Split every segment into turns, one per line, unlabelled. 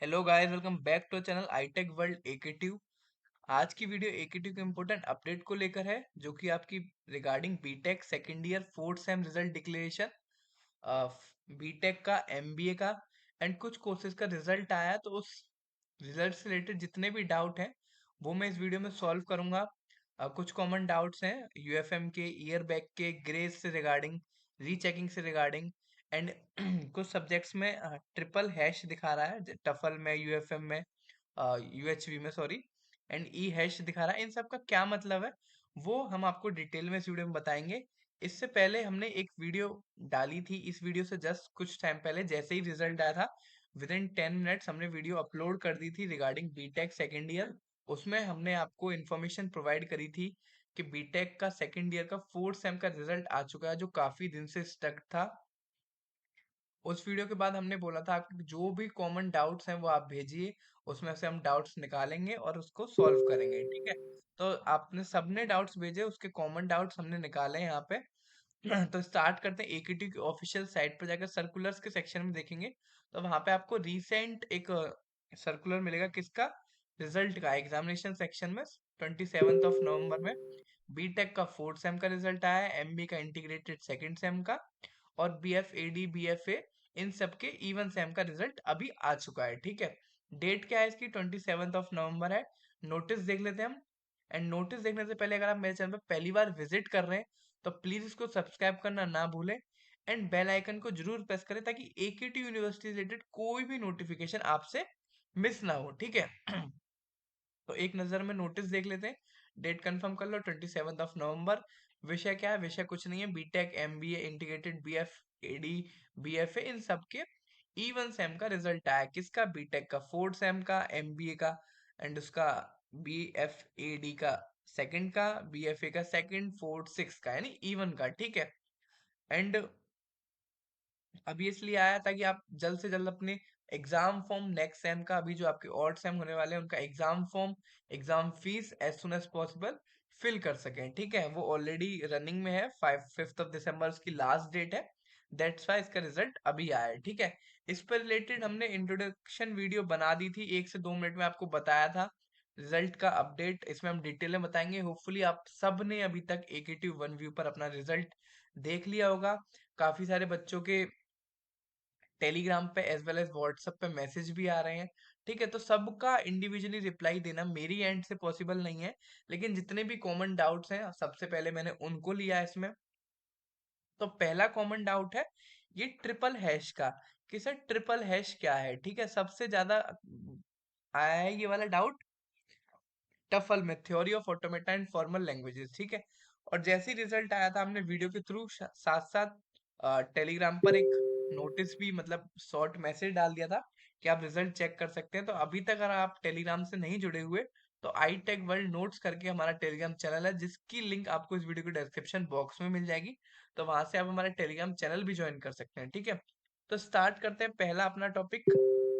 Hello guys, welcome back to channel iTech world एकेटिव। आज की वीडियो एकेटिव के इम्पोर्टेंट अपडेट को लेकर है, जो कि आपकी regarding BTech second year fourth sem result declaration, BTech का, एमबीए का एंड कुछ कोर्सेज का रिजल्ट आया। तो उस रिजल्ट से रिलेटेड जितने भी डाउट हैं वो मैं इस वीडियो में सॉल्व करूंगा। कुछ कॉमन डाउट्स हैं यूएफएम के, ईयर बैक के, ग्रेज से रिगार्डिंग, रीचेकिंग से रिगार्डिंग एंड कुछ सब्जेक्ट्स में ट्रिपल हैश दिखा रहा है, टफल में, यूएफएम में, यूएचवी में, सॉरी, एंड ई हैश दिखा रहा है। इन सब का क्या मतलब है वो हम आपको डिटेल में इस वीडियो में बताएंगे। इससे पहले हमने एक वीडियो डाली थी, इस वीडियो से जस्ट कुछ टाइम पहले जैसे ही रिजल्ट आया था, विद इन 10 मिनट्स हमने वीडियो अपलोड कर दी थी रिगार्डिंग बीटेक सेकेंड ईयर। उसमें हमने आपको इन्फॉर्मेशन प्रोवाइड करी थी कि बीटेक का सेकेंड ईयर का फोर्थ सेम का रिजल्ट आ चुका है, जो काफी दिन से स्टक था। उस वीडियो के बाद हमने बोला था आपके जो भी कॉमन डाउट्स हैं वो आप भेजिए, उसमें से हम डाउट्स निकालेंगे और उसको सॉल्व करेंगे, ठीक है। तो आपने सबने डाउट्स भेजे, उसके कॉमन डाउट्स हमने निकाले हैं यहाँ पे। तो स्टार्ट करते हैं। एकेटी की ऑफिशियल साइट पर जाकर सर्कुलर्स के सेक्शन में देखेंगे तो वहां पे आपको रीसेंट एक सर्कुलर मिलेगा, किसका, रिजल्ट का, एग्जामिनेशन सेक्शन में 27 नवंबर में बीटेक का फोर्थ सेम का रिजल्ट आया है, एमबी का इंटीग्रेटेड सेकंड सेम का, और बीएफएडी बीएफए इन सब के इवन सेम का रिजल्ट अभी आ चुका है, ठीक है। डेट क्या है इसकी, 27 नवंबर है। नोटिस देख लेते हैं हम। एंड नोटिस देखने से पहले अगर आप मेरे चैनल पर पहली बार विजिट कर रहे हैं तो प्लीज इसको सब्सक्राइब करना ना भूलें एंड बेल आइकन को जरूर प्रेस करें, ताकि एकेटी यूनिवर्सिटी रिलेटेड कोई भी नोटिफिकेशन आपसे मिस ना हो, ठीक है। तो एक नजर में नोटिस देख लेते हैं। डेट कंफर्म कर लो, 27 नवंबर। विषय क्या है, विषय कुछ नहीं है, B Tech, MBA, integrated, BF ED, BFA इन सब के इवन सेम का रिजल्ट आया। किसका, बीटेक का फोर्थ सेम का, एमबीए का एंड उसका बीएफएडी का सेकंड का, बीएफए का सेकंड, फोर्थ, सिक्स का, यानी इवन का, ठीक है। एंड अभी इसलिए आया ताकि आप जल्द से जल्द अपने एग्जाम फॉर्म नेक्स्ट सेम का, अभी जो आपके और सेम होने वाले हैं उनका exam form, exam fees as soon as possible fill कर सकें, ठीक है। वो ऑलरेडी रनिंग में है, 5 ऑफ दिसंबर की लास्ट डेट है। दैट्स वाई इसका रिजल्ट अभी आया है, ठीक है। इस पर रिलेटेड हमने इंट्रोडक्शन वीडियो बना दी थी, 1 से 2 मिनट में आपको बताया था रिजल्ट का अपडेट। इसमें हम डिटेल में बताएंगे। होपफुली आप सब ने अभी तक एकेटिव वन व्यू पर अपना रिजल्ट देख लिया होगा। काफी सारे बच्चों के टेलीग्राम पे एज वेल एज व्हाट्सएप पे मैसेज भी आ रहे हैं, ठीक है। तो सबका इंडिविजुअली रिप्लाई देना मेरी एंड से पॉसिबल नहीं है, लेकिन जितने भी कॉमन डाउट्स हैं सबसे पहले मैंने उनको लिया है इसमें। तो पहला कॉमन डाउट है ये ट्रिपल हैश का, कि सर ट्रिपल हैश क्या है, ठीक है। सबसे ज्यादा आया है ये वाला डाउट टफल में, theory of automata and formal languages, ठीक है। और जैसे ही रिजल्ट आया था हमने वीडियो के थ्रू साथ साथ टेलीग्राम पर एक नोटिस भी, मतलब शॉर्ट मैसेज डाल दिया था कि आप रिजल्ट चेक कर सकते हैं। तो अभी तक अगर आप टेलीग्राम से नहीं जुड़े हुए तो आई टेक वर्ल्ड नोट्स करके हमारा टेलीग्राम चैनल है, जिसकी लिंक आपको इस वीडियो के डिस्क्रिप्शन बॉक्स में मिल जाएगी। तो वहां से आप हमारा टेलीग्राम चैनल भी ज्वाइन कर सकते हैं, ठीक है। तो स्टार्ट करते हैं पहला अपना topic,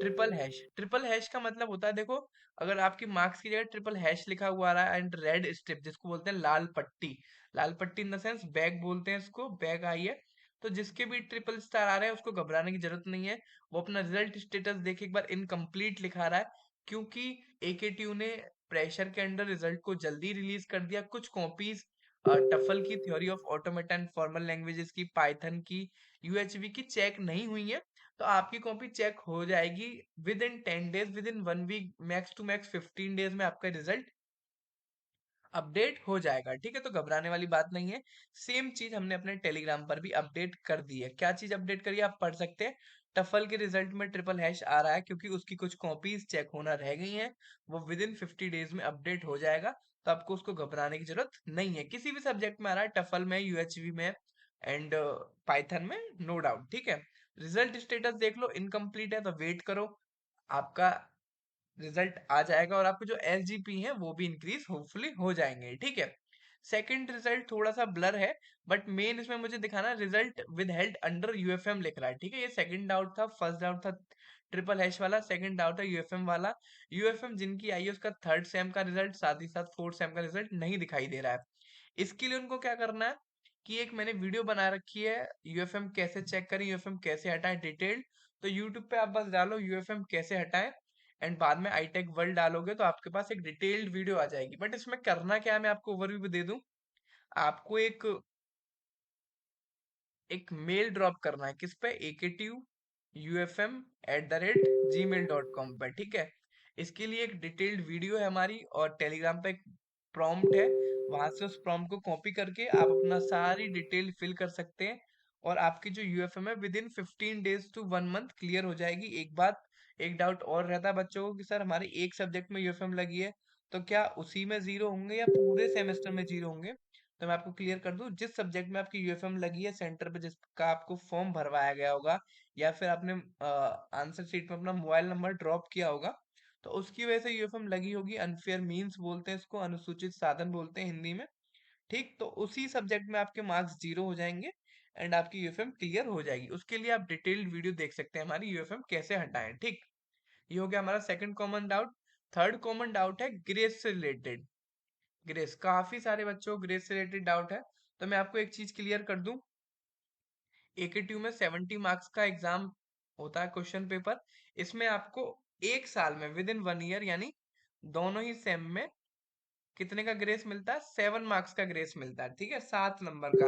triple hash. Triple hash का मतलब होता है, देखो, अगर आपकी मार्क्स की जगह ट्रिपल हैश लिखा हुआ आ रहा है एंड रेड स्ट्रिप, जिसको बोलते हैं लाल पट्टी, लाल पट्टी इन द सेंस बैग बोलते हैं इसको, बैग आई है, तो जिसके भी ट्रिपल स्टार आ रहा है उसको घबराने की जरूरत नहीं है। वो अपना रिजल्ट स्टेटस देख एक बार इनकम्प्लीट लिखा रहा है, क्योंकि एकेटीयू ने प्रेशर के अंडर रिजल्ट को जल्दी रिलीज कर दिया। कुछ कॉपीज टफल की, theory of automata and formal languages की, पाइथन की, यूएचवी की चेक नहीं हुई है। तो आपकी कॉपी चेक हो जाएगी within 10 days, within 1 week, max to max 15 days में आपका रिजल्ट अपडेट हो जाएगा, ठीक है। तो घबराने वाली बात नहीं है। सेम चीज हमने अपने टेलीग्राम पर भी अपडेट कर दी है। क्या चीज अपडेट करी है आप पढ़ सकते हैं। टफल के रिजल्ट में ट्रिपल हैश आ रहा है क्योंकि उसकी कुछ कॉपीज चेक होना रह गई हैं, वो विद इन 50 डेज में अपडेट हो जाएगा। तो आपको उसको घबराने की जरूरत नहीं है। किसी भी सब्जेक्ट में आ रहा है, टफल में, यूएचवी में एंड पाइथन में, नो डाउट, ठीक है। रिजल्ट स्टेटस देख लो, इनकम्प्लीट है तो वेट करो, आपका रिजल्ट आ जाएगा और आपके जो एसजीपी है वो भी इंक्रीज होपफुली हो जाएंगे, ठीक है। सेकंड रिजल्ट थोड़ा सा ब्लर है, बट मेन इसमें मुझे दिखाना, result with held under UFM लिख रहा है, ठीक है। ये सेकंड डाउट था, फर्स्ट डाउट था ट्रिपल हैश वाला, सेकंड डाउट है यूएफएम वाला। यूएफएम जिनकी आई है उसका थर्ड सेम का रिजल्ट, साथ ही साथ फोर्थ सेम का रिजल्ट नहीं दिखाई दे रहा है। इसके लिए उनको क्या करना है कि एक मैंने वीडियो बना रखी है, यूएफएम कैसे चेक करें, यूएफएम कैसे हटाएं डिटेल्ड। तो यूट्यूब पे आप बस डालो यूएफएम कैसे हटाएं, एंड बाद में आईटेक वर्ल्ड डालोगे तो आपके पास एक डिटेल्ड वीडियो आ जाएगी। बट इसमें करना क्या है, मैं आपको ओवरव्यू दे दूं। आपको एक एक मेल ड्रॉप करना है, किस पे, aktu@gmail.com पे, ठीक है। इसके लिए एक डिटेल्ड वीडियो है हमारी, और टेलीग्राम पे एक प्रॉम्प्ट है, वहां से उस प्रॉम्प्ट को कॉपी करके आप अपना सारी डिटेल फिल कर सकते हैं, और आपकी जो यूएफएम है within 15 days to 1 month clear हो जाएगी। एक बात, एक डाउट और रहता है बच्चों को कि सर हमारे एक सब्जेक्ट में यूएफएम लगी है, तो क्या उसी में जीरो होंगे या पूरे सेमेस्टर में जीरो होंगे? तो मैं आपको क्लियर कर दूं, जिस सब्जेक्ट में आपकी यूएफएम लगी है सेंटर पे, जिसका आपको फॉर्म भरवाया गया होगा, या फिर आपने आंसर शीट में अपना मोबाइल नंबर ड्रॉप किया होगा, तो उसकी वजह से यूएफएम लगी होगी। अनफेयर मीन्स बोलते हैं इसको, अनुसूचित साधन बोलते हैं हिंदी में, ठीक। तो उसी सब्जेक्ट में आपके मार्क्स जीरो हो जाएंगे एंड आपकी यूएफएम क्लियर हो जाएगी। उसके लिए आप डिटेल्ड वीडियो देख सकते हैं हमारी, यूएफएम कैसे हटाएं, ठीक। ये हो गया हमारा second common doubt. Third common doubt है ग्रेस से रिलेटेड। ग्रेस, काफी सारे बच्चों को ग्रेस से रिलेटेड डाउट है, तो मैं आपको एक चीज क्लियर कर दूं। एकेटीयू में 70 मार्क्स का एग्जाम होता है, क्वेश्चन पेपर। इसमें आपको एक साल में विद इन 1 ईयर, यानी दोनों ही सेम में कितने का ग्रेस मिलता है? 7 मार्क्स का ग्रेस मिलता है, ठीक है, 7 नंबर का।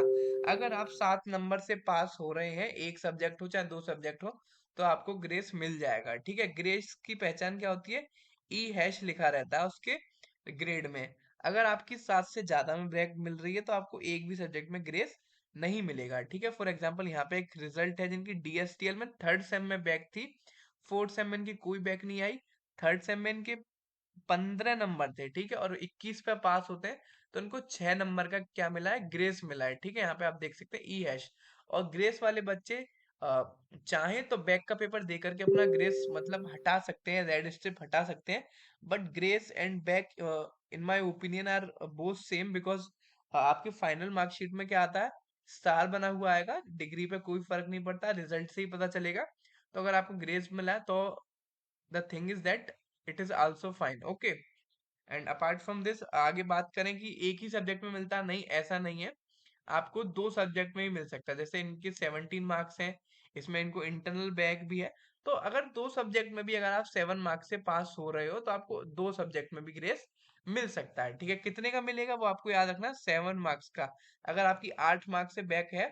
अगर आप 7 नंबर से पास हो रहे हैं, एक सब्जेक्ट हो चाहे दो सब्जेक्ट हो, तो आपको ग्रेस मिल जाएगा, ठीक है। ग्रेस की पहचान क्या होती है? ई हैश लिखा रहता है उसके ग्रेड में। अगर आपकी 7 से ज्यादा में ब्रेक मिल रही है तो आपको एक भी सब्जेक्ट में ग्रेस नहीं मिलेगा, ठीक है। फॉर एग्जाम्पल यहाँ पे एक रिजल्ट है जिनकी डीएसटीएल में थर्ड सेम में बैक थी, फोर्थ सेम में इनकी कोई बैक नहीं आई, थर्ड सेम में इनके 15 नंबर थे, ठीक है, और 21 पे पास होते हैं, तो उनको 6 नंबर का क्या मिला है? ग्रेस मिला है, ठीक है। यहाँ पे आप देख सकते हैं ई हैश। और ग्रेस वाले बच्चे चाहे तो बैक का पेपर दे करके अपना ग्रेस मतलब हटा सकते हैं, रेड स्ट्रिप हटा सकते हैं। But grace and back in my opinion are both same, because आपके फाइनल मार्कशीट में क्या आता है? स्टार बना हुआ आएगा, डिग्री पे कोई फर्क नहीं पड़ता, रिजल्ट से ही पता चलेगा। तो अगर आपको ग्रेस मिला है तो the thing is that it is also fine, okay. And apart from this, आगे बात करें कि एक ही सब्जेक्ट में मिलता है, नहीं, ऐसा नहीं है। आपको दो सब्जेक्ट में ही मिल सकता है। जैसे इनके 17 मार्क्स हैं, इसमें इनको इंटरनल बैक भी है, तो अगर दो सब्जेक्ट में भी अगर आप 7 मार्क्स से पास हो रहे हो तो आपको दो सब्जेक्ट में भी ग्रेस मिल सकता है, ठीक है। कितने का मिलेगा वो आपको याद रखना, 7 मार्क्स का। अगर आपकी 8 मार्क्स से बैक है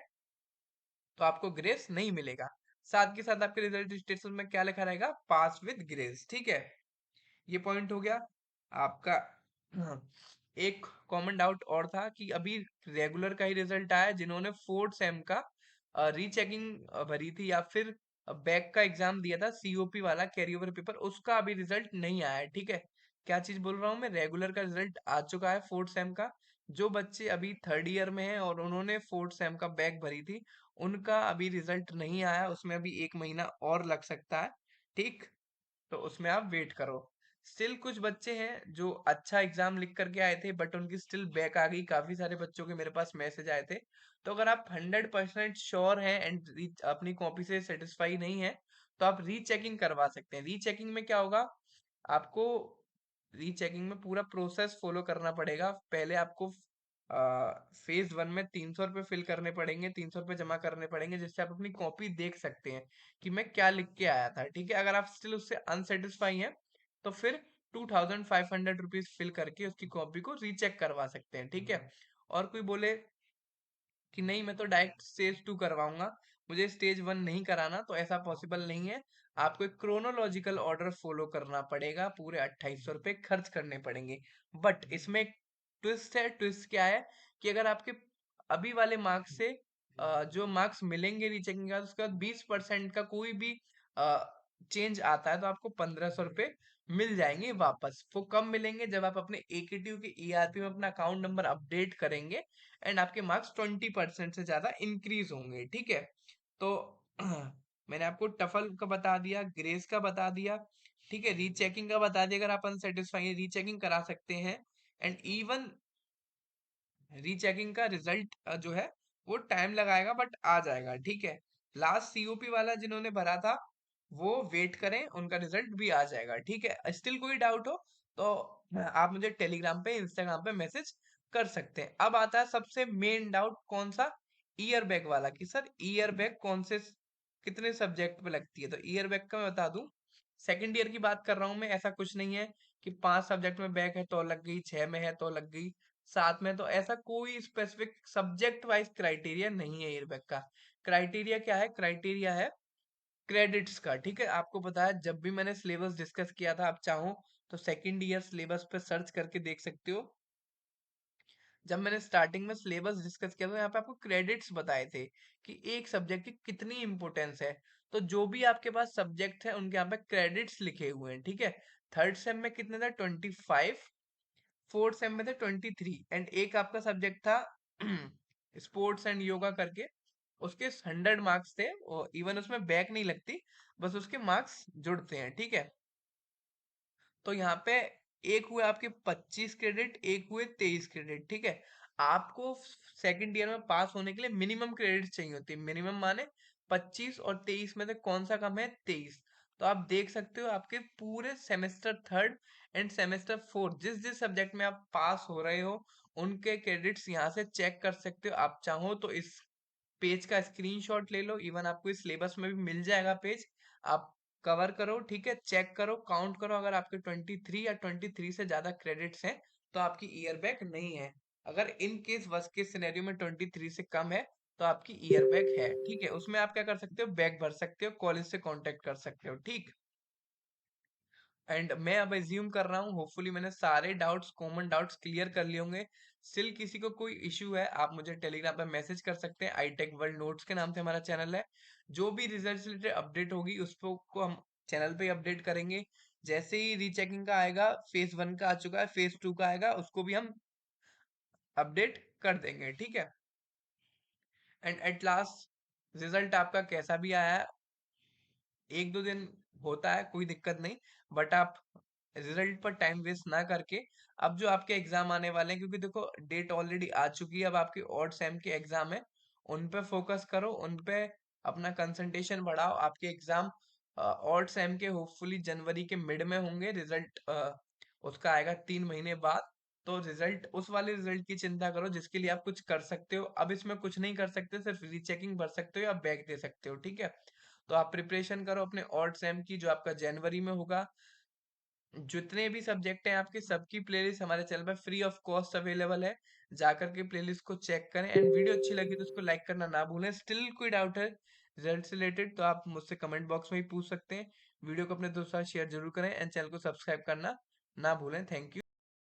तो आपको ग्रेस नहीं मिलेगा। साथ के साथ आपके रिजल्ट स्टेटस में क्या लिखा रहेगा? पास विद ग्रेस, ठीक है। ये पॉइंट हो गया आपका। हाँ, एक कॉमन डाउट और था कि अभी रेगुलर का ही रिजल्ट आया, जिन्होंने फोर्थ सेम का रीचेकिंग भरी थी या फिर बैक का एग्जाम दिया था, सीओपी वाला कैरी ओवर पेपर, उसका अभी रिजल्ट नहीं आया है, ठीक है। क्या चीज बोल रहा हूँ मैं? रेगुलर का रिजल्ट आ चुका है फोर्थ सेम का। जो बच्चे अभी थर्ड ईयर में हैं और उन्होंने फोर्थ सेम का बैक भरी थी, उनका अभी रिजल्ट नहीं आया, उसमें अभी 1 महीना और लग सकता है, ठीक। तो उसमें आप वेट करो। स्टिल कुछ बच्चे हैं जो अच्छा एग्जाम लिख करके आए थे बट उनकी स्टिल बैक आ गई, काफी सारे बच्चों के मेरे पास मैसेज आए थे। तो अगर आप 100% श्योर हैं एंड अपनी कॉपी से सेटिस्फाई नहीं है, तो आप रीचेकिंग करवा सकते हैं। रीचेकिंग में क्या होगा? आपको रीचेकिंग में पूरा प्रोसेस फॉलो करना पड़ेगा। पहले आपको फेज 1 में 300 रुपये फिल करने पड़ेंगे, 300 रुपये जमा करने पड़ेंगे, जिससे आप अपनी कॉपी देख सकते हैं कि मैं क्या लिख के आया था, ठीक है। अगर आप स्टिल उससे अनसेटिस्फाई हैं तो फिर 2500 रुपीज फिल करके उसकी कॉपी को रीचेक करवा सकते हैं, ठीक है। और कोई बोले कि नहीं मैं तो डायरेक्ट स्टेज 2 करवाऊंगा, मुझे स्टेज 1 नहीं कराना, तो ऐसा पॉसिबल नहीं है। आपको एक क्रोनोलॉजिकल ऑर्डर फॉलो करना पड़ेगा, पूरे 2800 रुपये खर्च करने पड़ेंगे। बट इसमें एक ट्विस्ट है। ट्विस्ट क्या है कि अगर आपके अभी वाले मार्क्स से जो मार्क्स मिलेंगे रीचेकिंग का, उसके बाद 20% का कोई भी चेंज आता है तो आपको 1500 रुपये मिल जाएंगे वापस। वो कब मिलेंगे? जब आप अपने एकेटीयू के ईआरपी में अपना अकाउंट नंबर अपडेट करेंगे एंड आपके मार्क्स 20% से ज्यादा इंक्रीज होंगे, ठीक है। तो मैंने आपको टफल का बता दिया, ग्रेस का बता दिया, ठीक है, रीचेकिंग का बता दिया। अगर आप अनसेटिस्फाई है, रीचेकिंग करा सकते हैं। एंड इवन रीचेकिंग का रिजल्ट जो है वो टाइम लगाएगा बट आ जाएगा, ठीक है। लास्ट सीओपी वाला जिन्होंने भरा था वो वेट करें, उनका रिजल्ट भी आ जाएगा, ठीक है। स्टिल कोई डाउट हो तो आप मुझे टेलीग्राम पे, इंस्टाग्राम पे मैसेज कर सकते हैं। अब आता है सबसे मेन डाउट, कौन सा? ईयर बैग वाला, कि सर ईयर बैग कौन से कितने सब्जेक्ट पे लगती है। तो ईयर बैग का मैं बता दूं, सेकंड ईयर की बात कर रहा हूँ मैं, ऐसा कुछ नहीं है कि 5 सब्जेक्ट में बैक है तो लग गई, 6 में है तो लग गई, 7 में, तो ऐसा कोई स्पेसिफिक सब्जेक्ट वाइज क्राइटेरिया नहीं है ईयरबैक का। क्राइटेरिया क्या है? क्राइटेरिया है क्रेडिट्स का। ठीक है, आपको पता है जब भी मैंने सिलेबस डिस्कस किया था, आप चाहो तो सेकंड ईयर सिलेबस पे सर्च करके देख सकते हो। जब मैंने स्टार्टिंग में सिलेबस डिस्कस किया था, यहाँ पे आपको क्रेडिट्स बताए थे कि एक सब्जेक्ट की कितनी इंपॉर्टेंस है। तो जो भी आपके पास सब्जेक्ट है उनके यहाँ पे क्रेडिट्स लिखे हुए हैं। ठीक है, थर्ड सेम में कितने थे? 25। फोर्थ सेम में थे 23। एंड एक आपका सब्जेक्ट था स्पोर्ट्स एंड योगा करके, उसके 100 मार्क्स थे, और इवन उसमें बैक नहीं लगती, बस उसके मार्क्स जुड़ते हैं। ठीक है, तो यहाँ पे एक हुए आपके 25 क्रेडिट, एक हुए 23 क्रेडिट। ठीक है, आपको सेकंड ईयर में पास होने के लिए मिनिमम क्रेडिट चाहिए होती है। मिनिमम माने 25, और 23 में से कौन सा कम है? 23। तो आप देख सकते हो आपके पूरे semester third end semester fourth जिस जिस सब्जेक्ट में आप पास हो रहे हो, उनके क्रेडिट्स यहाँ से चेक कर सकते हो। आप चाहो तो इस पेज का स्क्रीनशॉट ले लो, इवन आपको इस सिलेबस में भी मिल जाएगा पेज, आप कवर करो। ठीक है, चेक करो, काउंट करो, अगर आपके 23 या 23 से ज्यादा क्रेडिट्स हैं तो आपकी ईयर बैक नहीं है। अगर in case worst case scenario में 23 से कम है तो आपकी ईयर बैक है। ठीक है, उसमें आप क्या कर सकते हो? बैक भर सकते हो, कॉलेज से कांटेक्ट कर सकते हो। ठीक, एंड मैं अब एज्यूम कर रहा हूँ होपफुली मैंने सारे डाउट्स, कॉमन डाउट्स क्लियर कर लिए होंगे। स्टिल किसी को कोई इश्यू है, आप मुझे टेलीग्राम पे मैसेज कर सकते हैं, आईटेक वर्ल्ड नोट्स के नाम से हमारा चैनल है। जो भी रिजल्ट से रिलेटेड अपडेट होगी उसको को हम चैनल पे अपडेट करेंगे। जैसे ही रीचेकिंग का आएगा, फेज 1 का आ चुका है, फेज 2 का आएगा, उसको भी हम अपडेट कर देंगे। ठीक है, एंड एट लास्ट रिजल्ट आपका कैसा भी आया है, 1-2 दिन होता है, कोई दिक्कत नहीं, बट आप रिजल्ट पर टाइम वेस्ट ना करके अब जो आपके एग्जाम आने वाले हैं, क्योंकि देखो डेट ऑलरेडी आ चुकी है, अब आपके ऑड सेम के एग्जाम है, उन पे फोकस करो, उन पे अपना कंसंट्रेशन बढ़ाओ। आपके एग्जाम ऑड सेम के होपफुली जनवरी के मिड में होंगे, रिजल्ट उसका आएगा 3 महीने बाद। तो रिजल्ट, उस वाले रिजल्ट की चिंता करो जिसके लिए आप कुछ कर सकते हो। अब इसमें कुछ नहीं कर सकते, सिर्फ रीचेकिंग भर सकते हो या बैक दे सकते हो। ठीक है, तो आप प्रिपरेशन करो अपने ऑड सेम की, जो आपका जनवरी में होगा। जितने भी सब्जेक्ट हैं आपके, सबकी प्लेलिस्ट हमारे चैनल पर फ्री ऑफ कॉस्ट अवेलेबल है। जाकर के प्लेलिस्ट को चेक करें, एंड वीडियो अच्छी लगी तो उसको लाइक करना ना भूलें। स्टिल कोई डाउट है रिजल्ट से रिलेटेड तो आप मुझसे कमेंट बॉक्स में ही पूछ सकते हैं। वीडियो को अपने दोस्तों के साथ शेयर जरूर करें, एंड चैनल को सब्सक्राइब करना ना भूलें। Thank you.